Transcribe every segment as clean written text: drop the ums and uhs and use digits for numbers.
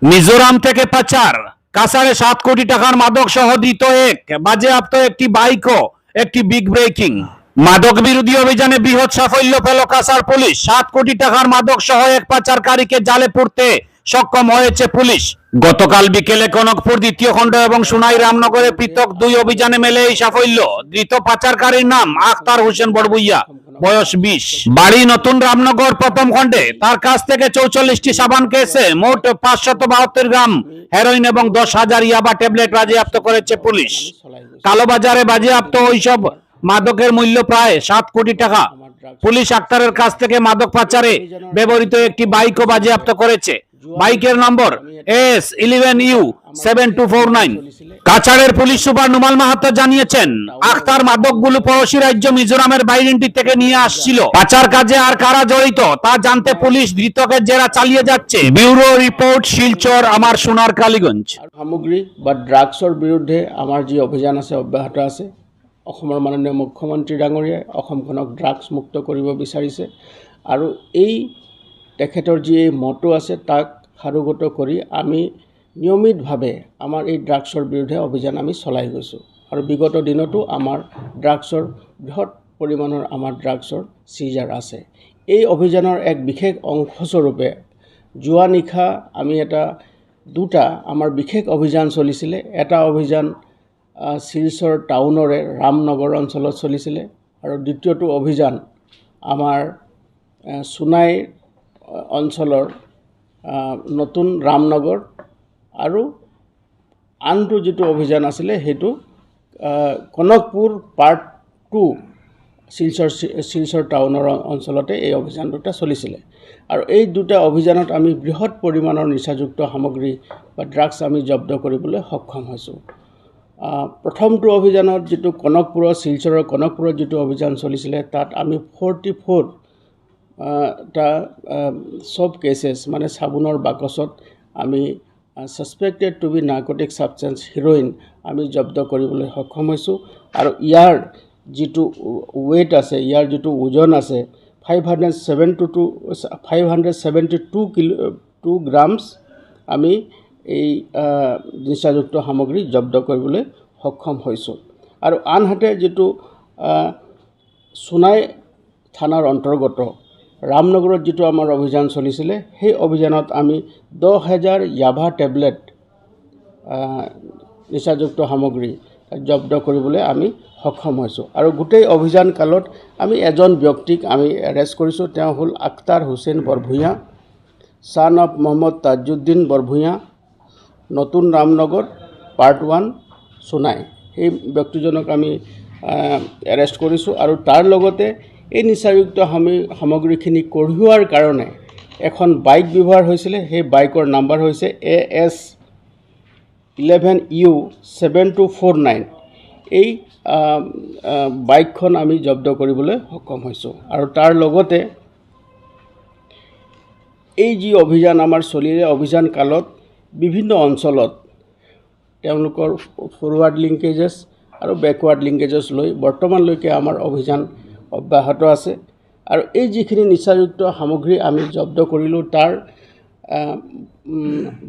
মিজোরাম থেকে পাচার কাছাড়ে 7 কোটি টাকার মাদক সহ ধৃত এক, বাজেয়াপ্ত একটি বাইকও। একটি বিগ ব্রেকিং মাদক বিরোধী অভিযানে বৃহৎ সাফল্য পেল কাছাড় পুলিশ। 7 কোটি টাকার মাদক সহ এক পাচারকারীকে জালে পুরতে সক্ষম হয়েছে পুলিশ। গতকাল বিকেলে কনকপুর দ্বিতীয় খণ্ড এবং সোনাই রামনগরে পৃথক 2 অভিযানে মেলে এই সাফল্য। ধৃত পাচারকারীর নাম আখতার হোসেন বড়ভুইয়া, বয়স 20, বাড়ি নতুন রামনগর প্রথম খণ্ডে। তার কাছ থেকে 44টি সাবান কেসে মোট 572 গ্রাম হেরোইন এবং 10,000 ইয়াবা ট্যাবলেট বাজেয়াপ্ত করেছে পুলিশ। কালোবাজারে বাজেয়াপ্ত ওইসব মাদকের মূল্য প্রায় 7 কোটি টাকা। পুলিশ আক্তারের কাছ থেকে মাদক পাচারে ব্যবহৃত একটি বাইকও বাজেয়াপ্ত করেছে। বাইকের নম্বর S11U7249। কাছাড়ের পুলিশ সুপার নুমাল মাহাতো জানিয়েছেন, আখতার মাদকগুলো পড়োশী রাজ্য মিজোরামের বাইরেন্টি থেকে নিয়ে আসছিল। পাচার কাজে আর কারা জড়িত তা জানতে পুলিশ ধৃতকে জেরা চালিয়ে যাচ্ছে। ব্যুরো রিপোর্ট, শিলচর, আমার সোনার কালীগঞ্জ। সামগ্ৰী বা ড্ৰাগছৰ বিৰুদ্ধে আমাৰ যি অভিযান আছে অব্যাহত আছে। অসমৰ মাননীয় মুখ্যমন্ত্ৰী ডাঙৰীয়াই অসমখনক ড্ৰাগছ মুক্ত কৰিব বিচাৰিছে আৰু এই তেখেতৰ যি মটো আছে তাক সাৰোগত কৰি আমি নিয়মিতভাৱে আমাৰ এই ড্ৰাগছৰ বিৰুদ্ধে অভিযান আমি চলাই গৈছোঁ আৰু বিগত দিনতো আমাৰ ড্ৰাগছৰ বৃহৎ পৰিমাণৰ আমাৰ ড্ৰাগছৰ চিজাৰ আছে। এই অভিযানৰ এক বিশেষ অংশস্বৰূপে যোৱা নিশা আমি দুটা আমাৰ বিশেষ অভিযান চলিছিলে। এটা অভিযান শিলচৰ টাউনৰে ৰামনগৰ অঞ্চলত চলিছিলে আৰু দ্বিতীয়টো অভিযান আমাৰ সোনাই অঞ্চলৰ নতুন ৰামনগৰ আৰু আনটো যিটো অভিযান আছিলে সেইটো কনকপুৰ পাৰ্ট 2 শিলচৰ টাউনৰ অঞ্চলতে এই অভিযান দুটা চলিছিলে। আৰু এই দুটা অভিযানত আমি বৃহৎ পৰিমাণৰ নিচাযুক্ত সামগ্ৰী বা ড্ৰাগছ আমি জব্দ কৰিবলৈ সক্ষম হৈছোঁ। প্ৰথমটো অভিযানত যিটো শিলচৰৰ কনকপুৰত যিটো অভিযান চলিছিলে তাত আমি 44 চব কেছেছ মানে চাবোনৰ বাকচত আমি suspected to be narcotic substance heroin আমি জব্দ কৰিবলৈ সক্ষম হৈছোঁ। আৰু ইয়াৰ যিটো ৱেইট আছে, ইয়াৰ যিটো ওজন আছে 572 গ্ৰামছ আমি এই নিচাযুক্ত সামগ্ৰী জব্দ কৰিবলৈ সক্ষম হৈছোঁ। আৰু আনহাতে যিটো সোনাই থানাৰ অন্তৰ্গত ৰামনগৰত যিটো আমাৰ অভিযান চলিছিলে সেই অভিযানত আমি 10,000 ইয়াবা টেবলেট নিচাযুক্ত সামগ্ৰী জব্দ কৰিবলৈ আমি সক্ষম হৈছোঁ। আৰু গোটেই অভিযান কালত আমি এজন ব্যক্তিক আমি এৰেষ্ট কৰিছোঁ। তেওঁ হ'ল আখতাৰ হোসেন বৰভুইয়া, ছান অফ মহম্মদ তাজুদ্দিন বৰভুইয়া, নতুন ৰামনগৰ পাৰ্ট 1 সোনাই। সেই ব্যক্তিজনক আমি এৰেষ্ট কৰিছোঁ আৰু তাৰ লগতে এই নিচাযুক্ত সামগ্ৰীখিনি কঢ়িওৱাৰ কাৰণে এখন বাইক ব্যৱহাৰ হৈছিলে। সেই বাইকৰ নাম্বাৰ হৈছে AS11U7249। এই বাইকখন আমি জব্দ কৰিবলৈ সক্ষম হৈছোঁ। আৰু তাৰ লগতে এই যি অভিযান আমাৰ চলিলে, অভিযান কালত বিভিন্ন অঞ্চলত তেওঁলোকৰ ফৰৱাৰ্ড লিংকেজেছ আৰু বেকৱাৰ্ড লিংকেজেছ লৈ বৰ্তমানলৈকে আমাৰ অভিযান অব্যাহত আছে। আৰু এই যিখিনি নিচাযুক্ত সামগ্ৰী আমি জব্দ কৰিলোঁ তাৰ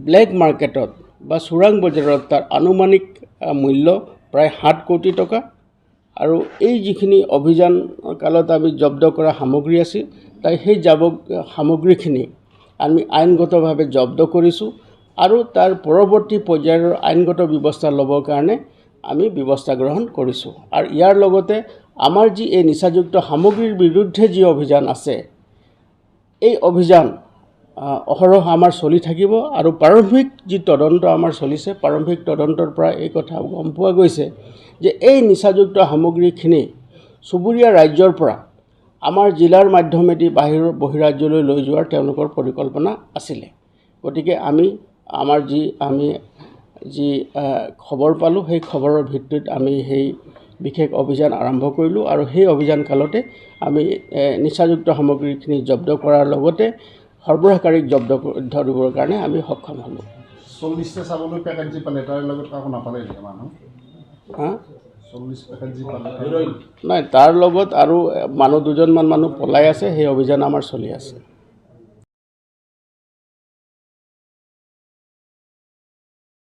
ব্লেক মাৰ্কেটত বা চোৰাং বজাৰত তাৰ আনুমানিক মূল্য প্ৰায় 7 কোটি টকা। আৰু এই যিখিনি অভিযান কালত আমি জব্দ কৰা সামগ্ৰী আছিল সেই সামগ্ৰীখিনি আমি আইনগতভাৱে জব্দ কৰিছোঁ আৰু তাৰ পৰৱৰ্তী পৰ্যায়ৰ আইনগত ব্যৱস্থা ল'বৰ কাৰণে আমি ব্যৱস্থা গ্ৰহণ কৰিছোঁ। আৰু ইয়াৰ লগতে আমাৰ যি এই নিচাযুক্ত সামগ্ৰীৰ বিৰুদ্ধে যি অভিযান আছে এই অভিযান অহৰহ আমাৰ চলি থাকিব। আৰু প্ৰাৰম্ভিক যি তদন্ত আমাৰ চলিছে, প্ৰাৰম্ভিক তদন্তৰ পৰা এই কথা গম পোৱা গৈছে যে এই নিচাযুক্ত সামগ্ৰীখিনি চুবুৰীয়া ৰাজ্যৰ পৰা আমাৰ জিলাৰ মাধ্যমেদি বহিৰাজ্যলৈ লৈ যোৱাৰ তেওঁলোকৰ পৰিকল্পনা আছিলে। গতিকে আমি যি খবৰ পালোঁ সেই খবৰৰ ভিত্তিত আমি সেই বিশেষ অভিযান আৰম্ভ কৰিলোঁ। আৰু সেই অভিযান কালতে আমি নিচাযুক্ত সামগ্ৰীখিনি জব্দ কৰাৰ লগতে সৰবৰাহকাৰীক জব্দ ধৰিবৰ কাৰণে আমি সক্ষম হ'লোঁ। 40টা চাবলৈ পেকেট যি পালে তাৰ লগত কাকো নাপালে মানুহ? 40 পেকেট যি পালে নাই, তাৰ লগত আৰু মানুহ 2জনমান মানুহ পলাই আছে। সেই অভিযান আমাৰ চলি আছে।